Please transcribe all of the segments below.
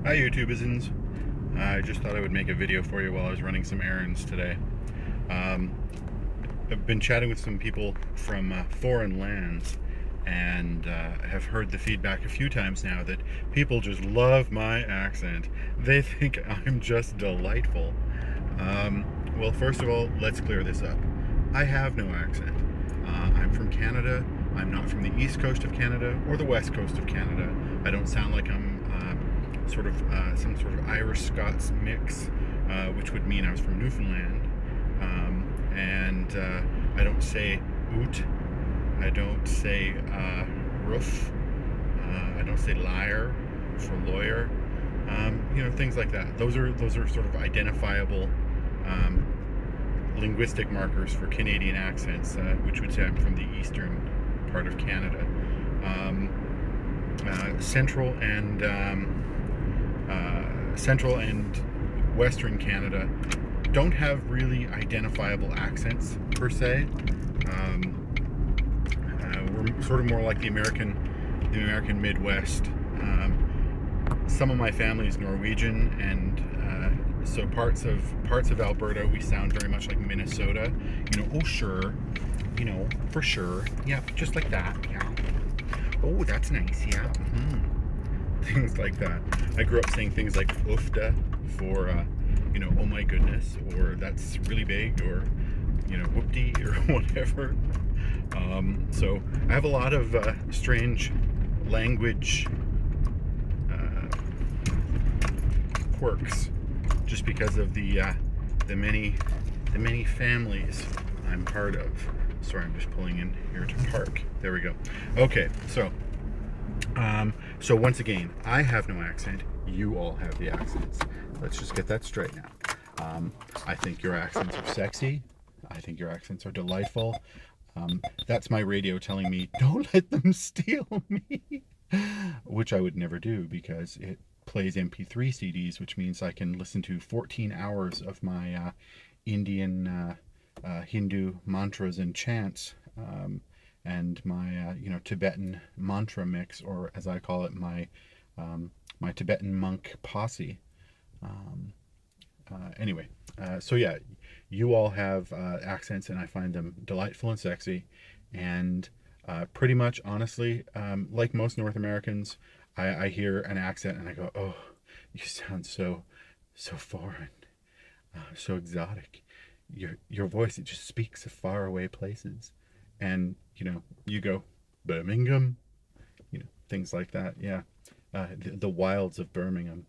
Hi YouTubers. I just thought I would make a video for you while I was running some errands today. Um, I've been chatting with some people from foreign lands and have heard the feedback a few times now that people just love my accent. They think I'm just delightful. Well, first of all, let's clear this up. I have no accent. I'm from Canada. I'm not from the east coast of Canada or the west coast of Canada. I don't sound like I'm some sort of Irish-Scots mix, which would mean I was from Newfoundland. And I don't say oot. I don't say roof. I don't say liar for lawyer. Things like that. Those are sort of identifiable linguistic markers for Canadian accents, which would say I'm from the eastern part of Canada. Central and Western Canada don't have really identifiable accents per se. We're sort of more like the American Midwest. Some of my family is Norwegian, and so parts of Alberta we sound very much like Minnesota. Oh sure, for sure, yeah, just like that, yeah. Oh, that's nice, yeah. Things like that. I grew up saying things like oofda for oh my goodness, or that's really big, or whoopty, or whatever. So I have a lot of strange language quirks, just because of the many families I'm part of. Sorry, I'm just pulling in here to park. There we go. Okay, so once again, I have no accent. You all have the accents. Let's just get that straight now. I think your accents are sexy. I think your accents are delightful. That's my radio telling me, don't let them steal me. Which I would never do, because it plays MP3 CDs, which means I can listen to 14 hours of my Indian Hindu mantras and chants, and my Tibetan mantra mix, or as I call it, my my Tibetan monk posse. Anyway, so yeah, you all have accents, and I find them delightful and sexy, and pretty much, honestly, like most North Americans, I hear an accent and I go, oh, you sound so foreign, so exotic. Your voice, it just speaks of faraway places. And you go, Birmingham, things like that. Yeah, the wilds of Birmingham,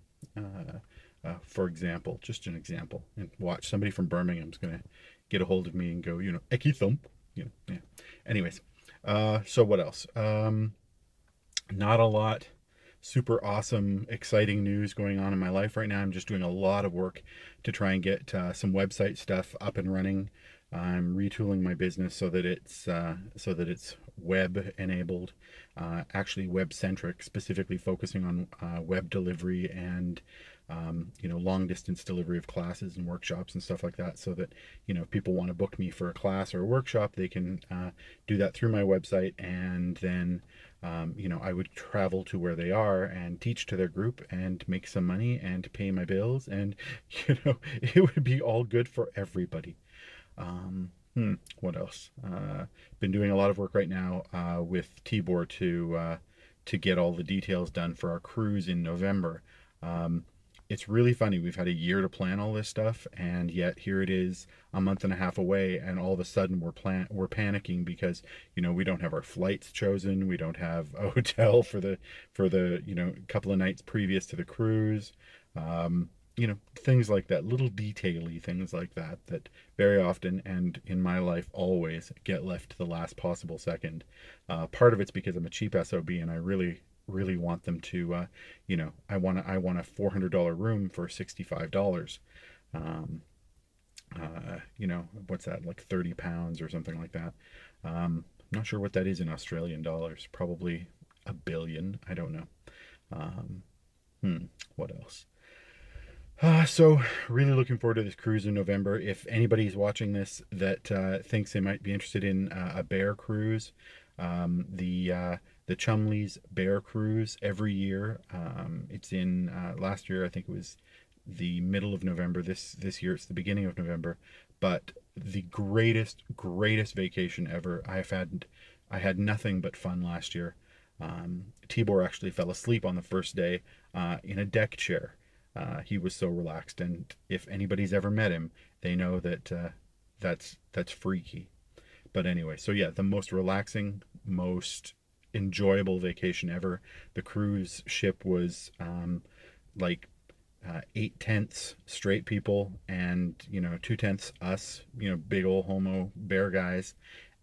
for example, just an example. And watch, somebody from Birmingham's gonna get a hold of me and go, Ecky thump, yeah. Anyways, so what else? Not a lot super awesome, exciting news going on in my life right now. I'm just doing a lot of work to try and get some website stuff up and running. I'm retooling my business so that it's web enabled, actually web centric, specifically focusing on web delivery and long distance delivery of classes and workshops and stuff like that, so that if people want to book me for a class or a workshop, they can do that through my website, and then I would travel to where they are and teach to their group and make some money and pay my bills, and it would be all good for everybody. What else? Been doing a lot of work right now with Tibor to get all the details done for our cruise in November. It's really funny. We've had a year to plan all this stuff, and yet here it is a month and a half away, and all of a sudden we're panicking because we don't have our flights chosen, we don't have a hotel for the couple of nights previous to the cruise. Things like that, little detaily things like that very often, and in my life always, get left to the last possible second. Part of it's because I'm a cheap SOB, and I really want them to, I want a $400 room for $65. What's that, like 30 pounds or something like that. I'm not sure what that is in Australian dollars. Probably a billion. I don't know. What else? So really looking forward to this cruise in November. If anybody's watching this that thinks they might be interested in a bear cruise, the the Chumley's Bear Cruise every year. It's in last year, I think it was the middle of November. This year it's the beginning of November. But the greatest vacation ever. I had nothing but fun last year. Tibor actually fell asleep on the first day in a deck chair. He was so relaxed, and if anybody's ever met him, they know that that's freaky. But anyway, so yeah, the most relaxing, most enjoyable vacation ever. The cruise ship was like 8/10 straight people, and 2/10 us, big old homo bear guys,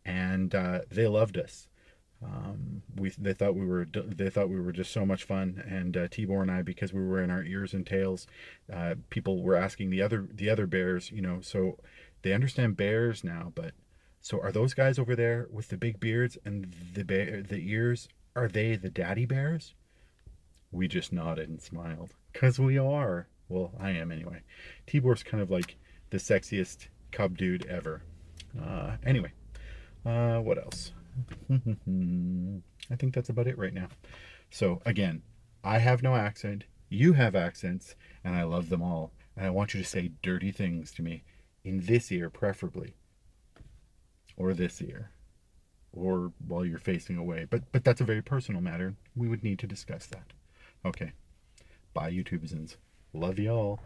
and they loved us. They thought we were just so much fun, and Tibor and I, because we were in our ears and tails, people were asking the other bears, so they understand bears now, but so are those guys over there with the big beards and the ears? Are they the daddy bears? We just nodded and smiled, cause we are. Well, I am anyway. Tibor's kind of like the sexiest cub dude ever. Anyway, what else? I think that's about it right now. So again, I have no accent, you have accents, and I love them all. And I want you to say dirty things to me, in this ear preferably, or this ear, or while you're facing away. But that's a very personal matter. We would need to discuss that. Okay. Bye, YouTubers. Love y'all.